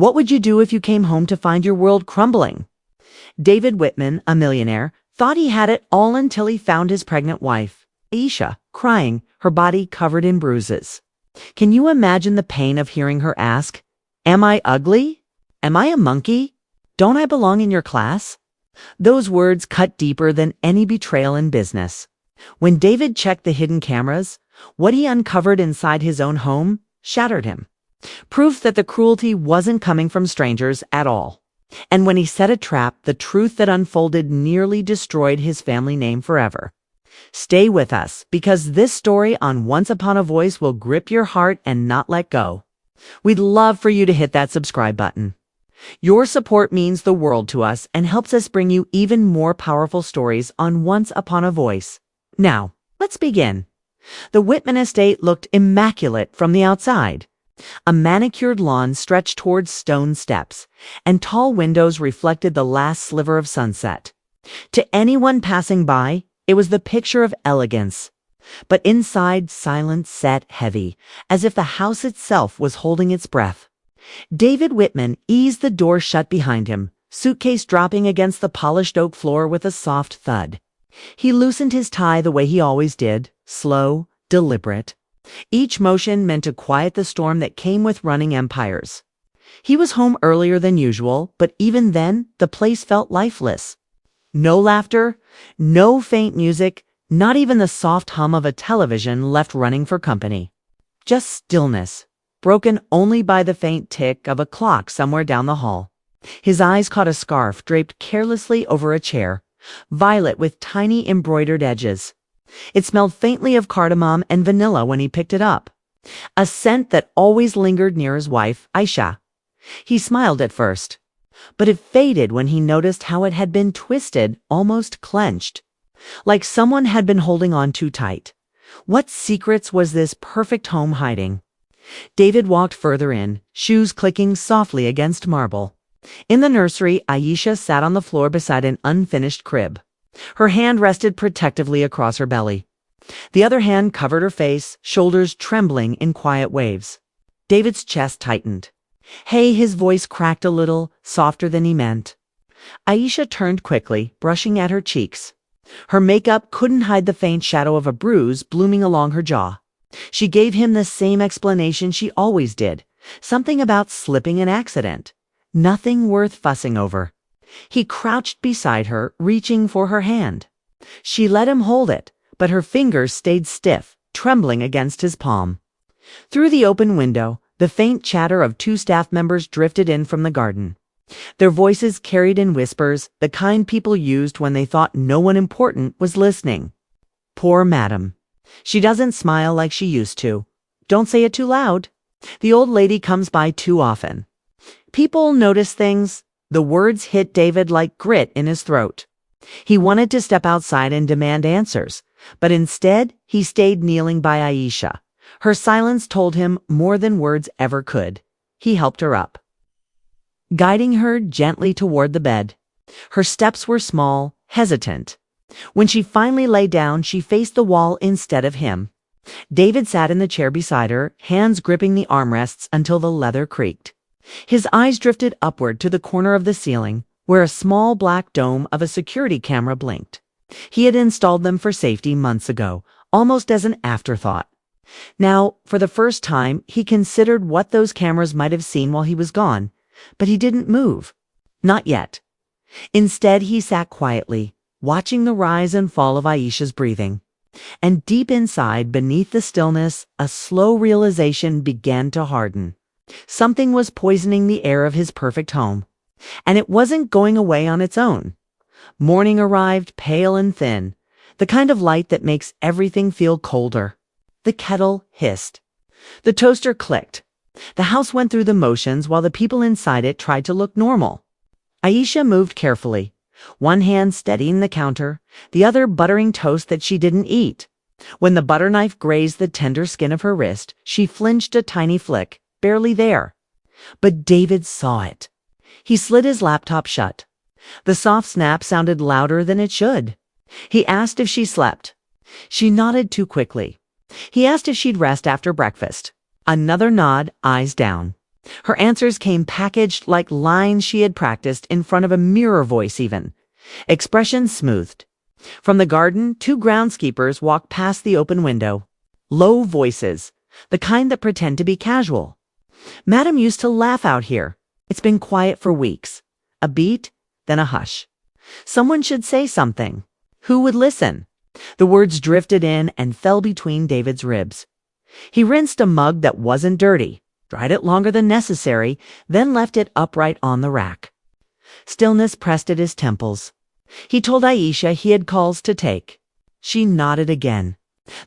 What would you do if you came home to find your world crumbling? David Whitman, a millionaire, thought he had it all until he found his pregnant wife, Aisha, crying, her body covered in bruises. Can you imagine the pain of hearing her ask, "Am I ugly? Am I a monkey? Don't I belong in your class?" Those words cut deeper than any betrayal in business. When David checked the hidden cameras, what he uncovered inside his own home shattered him. Proof that the cruelty wasn't coming from strangers at all. And when he set a trap, the truth that unfolded nearly destroyed his family name forever. Stay with us, because this story on Once Upon a Voice will grip your heart and not let go. We'd love for you to hit that subscribe button. Your support means the world to us and helps us bring you even more powerful stories on Once Upon a Voice. Now, let's begin. The Whitman estate looked immaculate from the outside. A manicured lawn stretched towards stone steps, and tall windows reflected the last sliver of sunset. To anyone passing by, it was the picture of elegance. But inside, silence sat heavy, as if the house itself was holding its breath. David Whitman eased the door shut behind him, suitcase dropping against the polished oak floor with a soft thud. He loosened his tie the way he always did, slow, deliberate. Each motion meant to quiet the storm that came with running empires. He was home earlier than usual, but even then, the place felt lifeless. No laughter, no faint music, not even the soft hum of a television left running for company. Just stillness, broken only by the faint tick of a clock somewhere down the hall. His eyes caught a scarf draped carelessly over a chair, violet with tiny embroidered edges. It smelled faintly of cardamom and vanilla when he picked it up, a scent that always lingered near his wife, Aisha. He smiled at first, but it faded when he noticed how it had been twisted, almost clenched, like someone had been holding on too tight. What secrets was this perfect home hiding? David walked further in, shoes clicking softly against marble. In the nursery, Aisha sat on the floor beside an unfinished crib. Her hand rested protectively across her belly. The other hand covered her face, shoulders trembling in quiet waves. David's chest tightened. "Hey," his voice cracked a little, softer than he meant. Aisha turned quickly, brushing at her cheeks. Her makeup couldn't hide the faint shadow of a bruise blooming along her jaw. She gave him the same explanation she always did, something about slipping an accident. Nothing worth fussing over. He crouched beside her, reaching for her hand. She let him hold it, but her fingers stayed stiff, trembling against his palm. Through the open window, the faint chatter of two staff members drifted in from the garden. Their voices carried in whispers, the kind people used when they thought no one important was listening. "Poor madam. She doesn't smile like she used to. Don't say it too loud. The old lady comes by too often. People notice things." The words hit David like grit in his throat. He wanted to step outside and demand answers, but instead he stayed kneeling by Aisha. Her silence told him more than words ever could. He helped her up, guiding her gently toward the bed. Her steps were small, hesitant. When she finally lay down, she faced the wall instead of him. David sat in the chair beside her, hands gripping the armrests until the leather creaked. His eyes drifted upward to the corner of the ceiling, where a small black dome of a security camera blinked. He had installed them for safety months ago, almost as an afterthought. Now, for the first time, he considered what those cameras might have seen while he was gone, but he didn't move. Not yet. Instead, he sat quietly, watching the rise and fall of Aisha's breathing. And deep inside, beneath the stillness, a slow realization began to harden. Something was poisoning the air of his perfect home, and it wasn't going away on its own. Morning arrived, pale and thin, the kind of light that makes everything feel colder. The kettle hissed. The toaster clicked. The house went through the motions while the people inside it tried to look normal. Aisha moved carefully, one hand steadying the counter, the other buttering toast that she didn't eat. When the butter knife grazed the tender skin of her wrist, she flinched a tiny flick. Barely there. But David saw it. He slid his laptop shut. The soft snap sounded louder than it should. He asked if she slept. She nodded too quickly. He asked if she'd rest after breakfast. Another nod, eyes down. Her answers came packaged like lines she had practiced in front of a mirror voice even. Expressions smoothed. From the garden, two groundskeepers walked past the open window. Low voices, the kind that pretend to be casual. "Madam used to laugh out here. It's been quiet for weeks." A beat, then a hush. Someone should say something. Who would listen? The words drifted in and fell between David's ribs. He rinsed a mug that wasn't dirty, dried it longer than necessary, then left it upright on the rack. Stillness pressed at his temples. He told Aisha he had calls to take. She nodded again.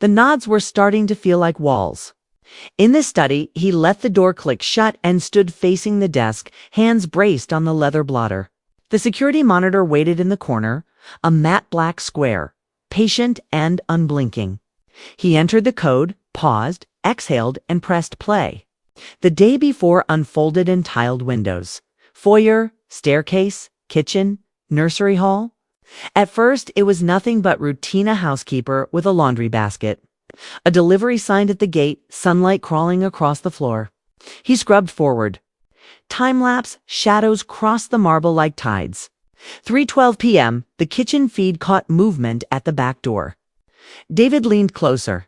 The nods were starting to feel like walls. In the study, he let the door click shut and stood facing the desk, hands braced on the leather blotter. The security monitor waited in the corner, a matte black square, patient and unblinking. He entered the code, paused, exhaled, and pressed play. The day before unfolded in tiled windows. Foyer, staircase, kitchen, nursery hall. At first, it was nothing but routine housekeeper with a laundry basket. A delivery sign at the gate, sunlight crawling across the floor. He scrubbed forward. Time-lapse, shadows crossed the marble like tides. 3:12 p.m., the kitchen feed caught movement at the back door. David leaned closer.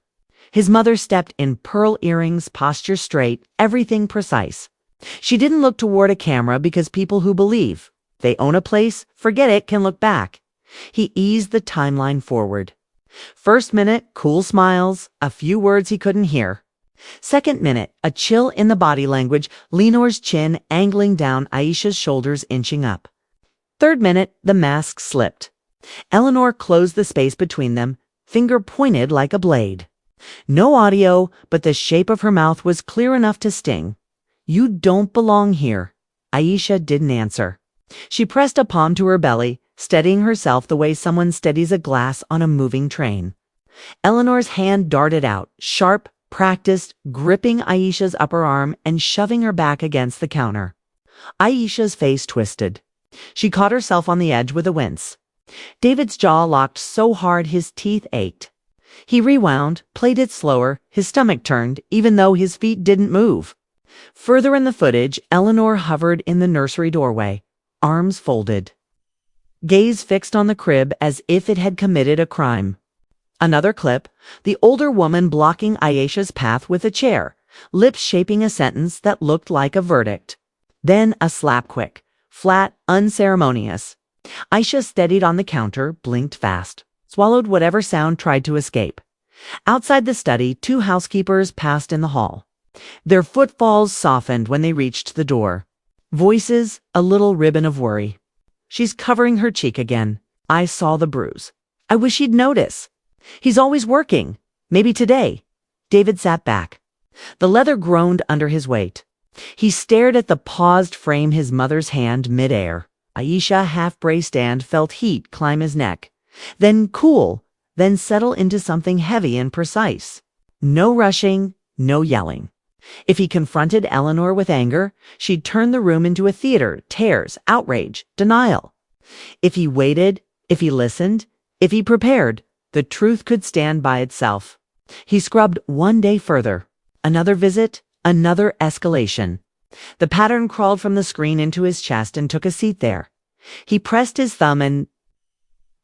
His mother stepped in pearl earrings, posture straight, everything precise. She didn't look toward a camera because people who believe they own a place, forget it, can look back. He eased the timeline forward. First minute, cool smiles, a few words he couldn't hear. Second minute, a chill in the body language, Lenor's chin angling down, Aisha's shoulders inching up. Third minute, the mask slipped. Eleanor closed the space between them, finger pointed like a blade. No audio, but the shape of her mouth was clear enough to sting. "You don't belong here." Aisha didn't answer. She pressed a palm to her belly, steadying herself the way someone steadies a glass on a moving train. Eleanor's hand darted out, sharp, practiced, gripping Aisha's upper arm and shoving her back against the counter. Aisha's face twisted. She caught herself on the edge with a wince. David's jaw locked so hard his teeth ached. He rewound, played it slower, his stomach turned, even though his feet didn't move. Further in the footage, Eleanor hovered in the nursery doorway, arms folded. Gaze fixed on the crib as if it had committed a crime. Another clip, the older woman blocking Aisha's path with a chair, lips shaping a sentence that looked like a verdict. Then a slap quick, flat, unceremonious. Aisha steadied on the counter, blinked fast, swallowed whatever sound tried to escape. Outside the study, two housekeepers passed in the hall. Their footfalls softened when they reached the door. Voices, a little ribbon of worry. "She's covering her cheek again. I saw the bruise. I wish he'd notice. He's always working. Maybe today." David sat back. The leather groaned under his weight. He stared at the paused frame, his mother's hand midair. Aisha, half-braced, and felt heat climb his neck. Then cool, then settle into something heavy and precise. No rushing, no yelling. If he confronted Eleanor with anger, she'd turn the room into a theater, tears, outrage, denial. If he waited, if he listened, if he prepared, the truth could stand by itself. He scrubbed one day further. Another visit, another escalation. The pattern crawled from the screen into his chest and took a seat there. He pressed his thumb and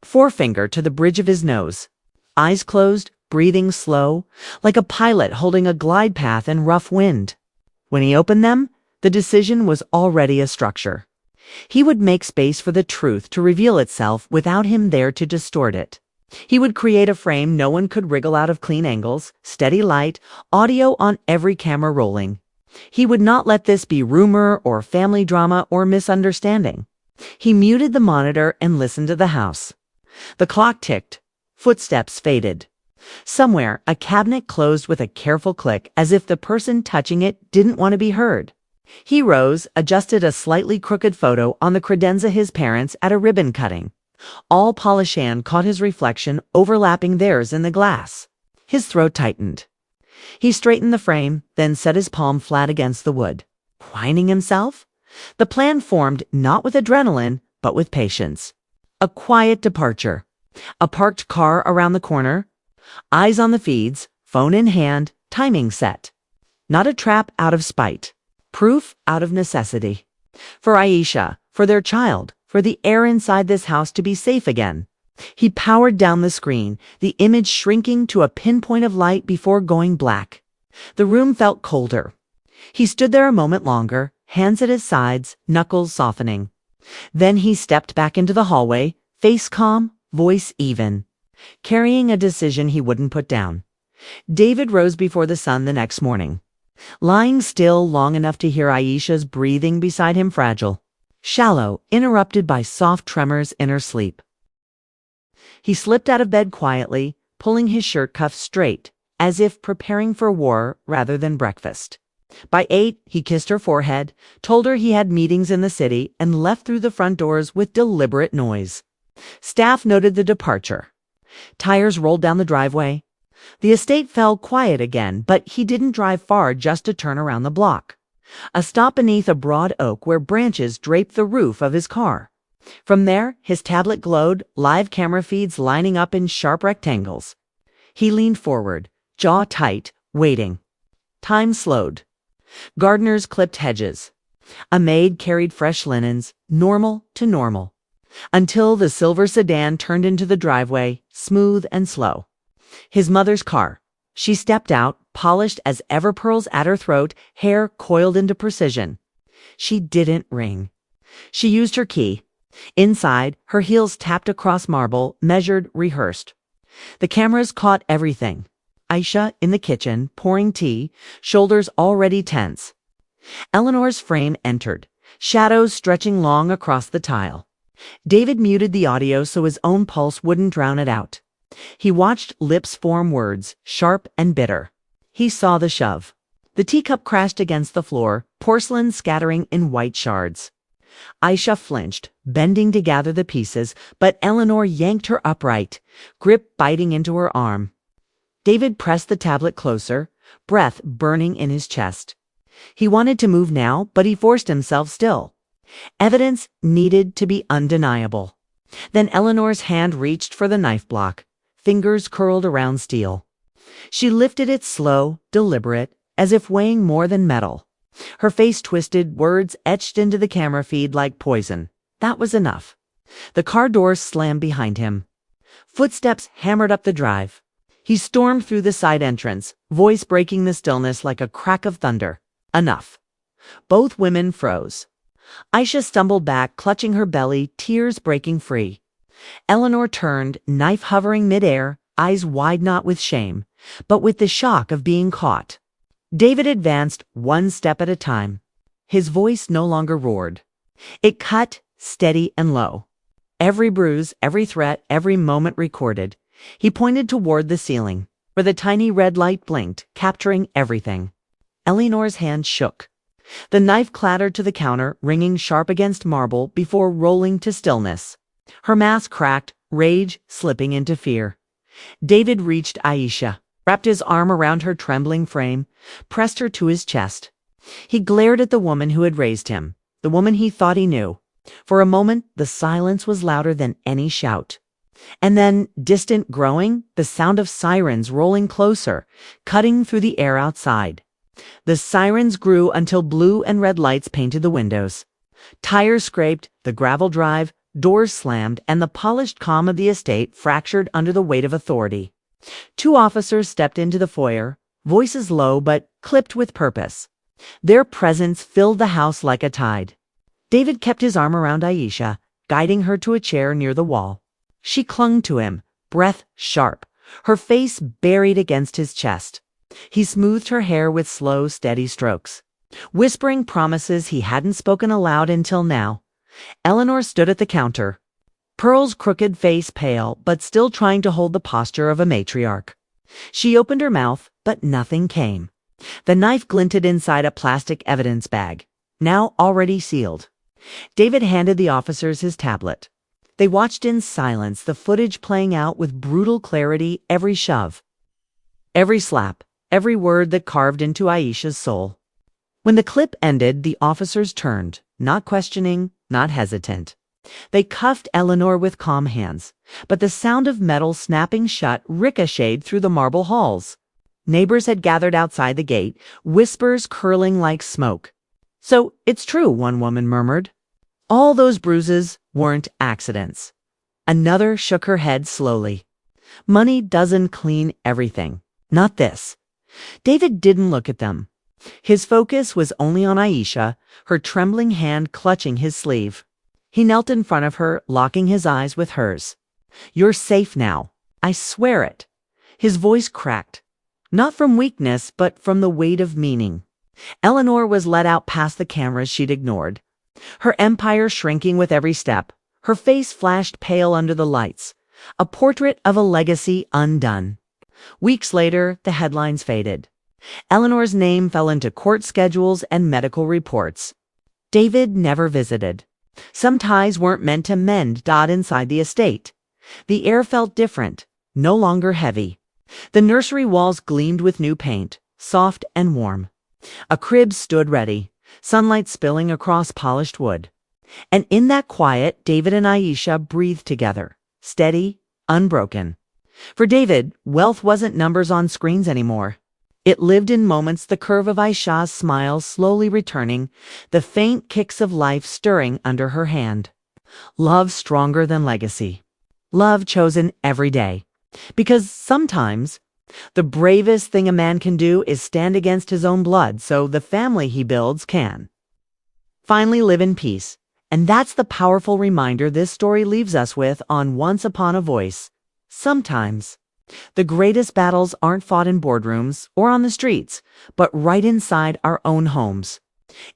forefinger to the bridge of his nose. Eyes closed, breathing slow, like a pilot holding a glide path in rough wind. When he opened them, the decision was already a structure. He would make space for the truth to reveal itself without him there to distort it. He would create a frame no one could wriggle out of, clean angles, steady light, audio on every camera rolling. He would not let this be rumor or family drama or misunderstanding. He muted the monitor and listened to the house. The clock ticked. Footsteps faded. Somewhere, a cabinet closed with a careful click, as if the person touching it didn't want to be heard. He rose, adjusted a slightly crooked photo on the credenza his parents at a ribbon cutting. All Polishan caught his reflection overlapping theirs in the glass. His throat tightened. He straightened the frame, then set his palm flat against the wood. Whining himself? The plan formed not with adrenaline, but with patience. A quiet departure. A parked car around the corner. Eyes on the feeds, phone in hand, timing set. Not a trap out of spite. Proof out of necessity. For Aisha, for their child, for the air inside this house to be safe again. He powered down the screen, the image shrinking to a pinpoint of light before going black. The room felt colder. He stood there a moment longer, hands at his sides, knuckles softening. Then he stepped back into the hallway, face calm, voice even, carrying a decision he wouldn't put down. David rose before the sun the next morning, lying still long enough to hear Aisha's breathing beside him, fragile, shallow, interrupted by soft tremors in her sleep. He slipped out of bed quietly, pulling his shirt cuffs straight, as if preparing for war rather than breakfast. By 8, he kissed her forehead, told her he had meetings in the city, and left through the front doors with deliberate noise. Staff noted the departure. Tires rolled down the driveway. The estate fell quiet again, but he didn't drive far just to turn around the block. A stop beneath a broad oak where branches draped the roof of his car. From there, his tablet glowed, live camera feeds lining up in sharp rectangles. He leaned forward, jaw tight, waiting. Time slowed. Gardeners clipped hedges. A maid carried fresh linens, normal to normal, until the silver sedan turned into the driveway, smooth and slow. His mother's car. She stepped out, polished as ever pearls at her throat, hair coiled into precision. She didn't ring. She used her key. Inside, her heels tapped across marble, measured, rehearsed. The cameras caught everything. Aisha in the kitchen, pouring tea, shoulders already tense. Eleanor's frame entered, shadows stretching long across the tile. David muted the audio so his own pulse wouldn't drown it out. He watched lips form words, sharp and bitter. He saw the shove. The teacup crashed against the floor, porcelain scattering in white shards. Aisha flinched, bending to gather the pieces, but Eleanor yanked her upright, grip biting into her arm. David pressed the tablet closer, breath burning in his chest. He wanted to move now, but he forced himself still. Evidence needed to be undeniable. Then Eleanor's hand reached for the knife block, fingers curled around steel. She lifted it slow, deliberate, as if weighing more than metal. Her face twisted, words etched into the camera feed like poison. That was enough. The car doors slammed behind him. Footsteps hammered up the drive. He stormed through the side entrance, voice breaking the stillness like a crack of thunder. Enough. Both women froze. Aisha stumbled back, clutching her belly, tears breaking free. Eleanor turned, knife hovering midair, eyes wide not with shame, but with the shock of being caught. David advanced one step at a time. His voice no longer roared. It cut, steady and low. Every bruise, every threat, every moment recorded. He pointed toward the ceiling, where the tiny red light blinked, capturing everything. Eleanor's hand shook. The knife clattered to the counter, ringing sharp against marble before rolling to stillness. Her mask cracked, rage slipping into fear. David reached Aisha, wrapped his arm around her trembling frame, pressed her to his chest. He glared at the woman who had raised him, the woman he thought he knew. For a moment, the silence was louder than any shout. And then, distant growing, the sound of sirens rolling closer, cutting through the air outside. The sirens grew until blue and red lights painted the windows. Tires scraped, the gravel drive, doors slammed, and the polished calm of the estate fractured under the weight of authority. 2 officers stepped into the foyer, voices low but clipped with purpose. Their presence filled the house like a tide. David kept his arm around Aisha, guiding her to a chair near the wall. She clung to him, breath sharp, her face buried against his chest. He smoothed her hair with slow, steady strokes, whispering promises he hadn't spoken aloud until now. Eleanor stood at the counter, Pearl's crooked face pale, but still trying to hold the posture of a matriarch. She opened her mouth, but nothing came. The knife glinted inside a plastic evidence bag, now already sealed. David handed the officers his tablet. They watched in silence, the footage playing out with brutal clarity, every shove, every slap, every word that carved into Aisha's soul. When the clip ended, the officers turned, not questioning, not hesitant. They cuffed Eleanor with calm hands, but the sound of metal snapping shut ricocheted through the marble halls. Neighbors had gathered outside the gate, whispers curling like smoke. "So it's true," one woman murmured. "All those bruises weren't accidents." Another shook her head slowly. "Money doesn't clean everything. Not this." David didn't look at them. His focus was only on Aisha, her trembling hand clutching his sleeve. He knelt in front of her, locking his eyes with hers. "You're safe now. I swear it." His voice cracked, not from weakness, but from the weight of meaning. Eleanor was led out past the cameras she'd ignored, her empire shrinking with every step. Her face flashed pale under the lights, a portrait of a legacy undone. Weeks later, the headlines faded. Eleanor's name fell into court schedules and medical reports. David never visited. Some ties weren't meant to mend inside the estate. The air felt different, no longer heavy. The nursery walls gleamed with new paint, soft and warm. A crib stood ready, sunlight spilling across polished wood. And in that quiet, David and Aisha breathed together, steady, unbroken. For David, wealth wasn't numbers on screens anymore. It lived in moments, the curve of Aisha's smile slowly returning, the faint kicks of life stirring under her hand. Love stronger than legacy. Love chosen every day. Because sometimes, the bravest thing a man can do is stand against his own blood so the family he builds can finally live in peace. And that's the powerful reminder this story leaves us with on Once Upon a Voice. Sometimes, the greatest battles aren't fought in boardrooms or on the streets, but right inside our own homes.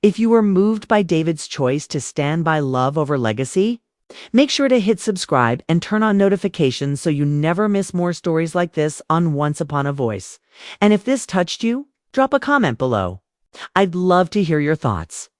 If you were moved by David's choice to stand by love over legacy, make sure to hit subscribe and turn on notifications so you never miss more stories like this on Once Upon a Voice. And if this touched you, drop a comment below. I'd love to hear your thoughts.